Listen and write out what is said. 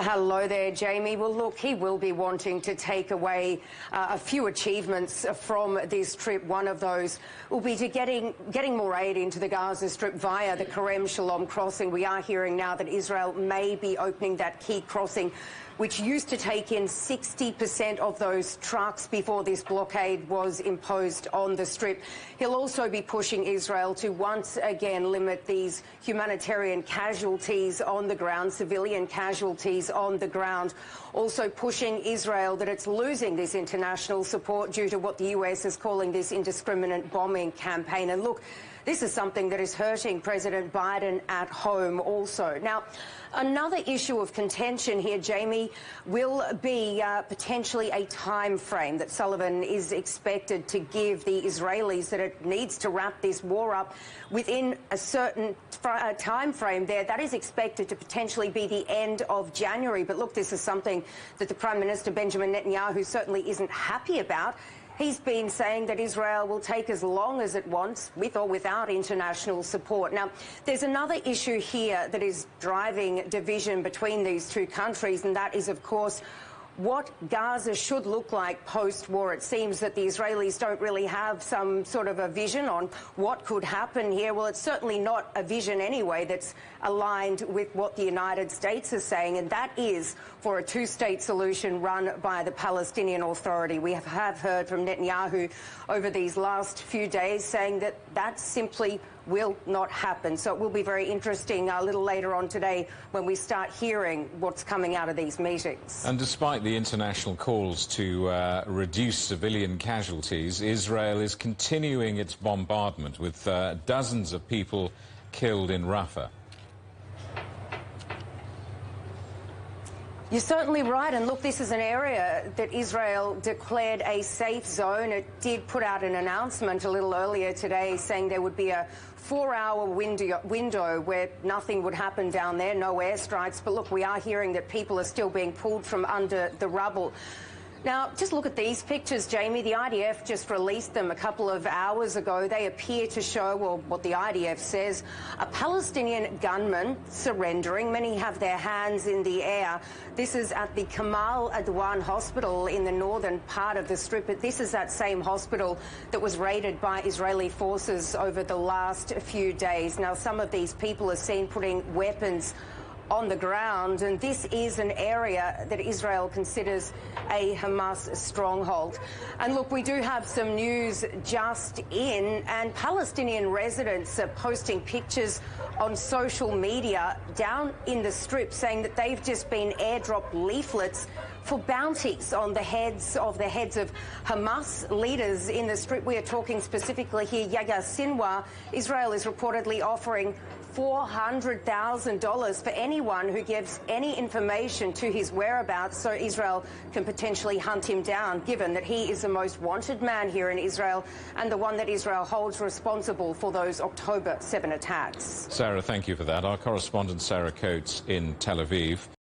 Hello there, Jamie. Well, look, he will be wanting to take away a few achievements from this trip. One of those will be to getting more aid into the Gaza Strip via the Kerem Shalom crossing. We are hearing now that Israel may be opening that key crossing, which used to take in 60% of those trucks before this blockade was imposed on the Strip. He'll also be pushing Israel to once again limit these humanitarian casualties on the ground, civilian casualties on the ground. Also pushing Israel that it's losing this international support due to what the US is calling this indiscriminate bombing campaign. And look, this is something that is hurting President Biden at home also. Now, another issue of contention here, Jamie, will be potentially a time frame that Sullivan is expected to give the Israelis, that it needs to wrap this war up within a certain time frame there. That is expected to potentially be the end of January. But look, this is something that the Prime Minister Benjamin Netanyahu certainly isn't happy about. He's been saying that Israel will take as long as it wants, with or without international support. Now, there's another issue here that is driving division between these two countries, and that is, of course, what Gaza should look like post-war. It seems that the Israelis don't really have some sort of a vision on what could happen here. Well, it's certainly not a vision anyway that's aligned with what the United States is saying, and that is for a two-state solution run by the Palestinian Authority. We have heard from Netanyahu over these last few days saying that that simply will not happen. So it will be very interesting a little later on today when we start hearing what's coming out of these meetings. And despite the international calls to reduce civilian casualties, Israel is continuing its bombardment with dozens of people killed in Rafah. You're certainly right. And look, this is an area that Israel declared a safe zone. It did put out an announcement a little earlier today saying there would be a 4-hour window where nothing would happen down there, no airstrikes. But look, we are hearing that people are still being pulled from under the rubble. Now, just look at these pictures, Jamie. The IDF just released them a couple of hours ago. They appear to show, well, what the IDF says, a Palestinian gunman surrendering. Many have their hands in the air. This is at the Kamal Adwan hospital in the northern part of the Strip. But this is that same hospital that was raided by Israeli forces over the last few days. Now, some of these people are seen putting weapons on the ground, and this is an area that Israel considers a Hamas stronghold. And look, we do have some news just in, and Palestinian residents are posting pictures on social media down in the Strip saying that they've just been airdropped leaflets for bounties on the heads of Hamas leaders in the Strip. We are talking specifically here, Yahya Sinwar. Israel is reportedly offering $400,000 for anyone who gives any information to his whereabouts, so Israel can potentially hunt him down, given that he is the most wanted man here in Israel and the one that Israel holds responsible for those October 7 attacks. Sarah, thank you for that. Our correspondent Sarah Coates in Tel Aviv.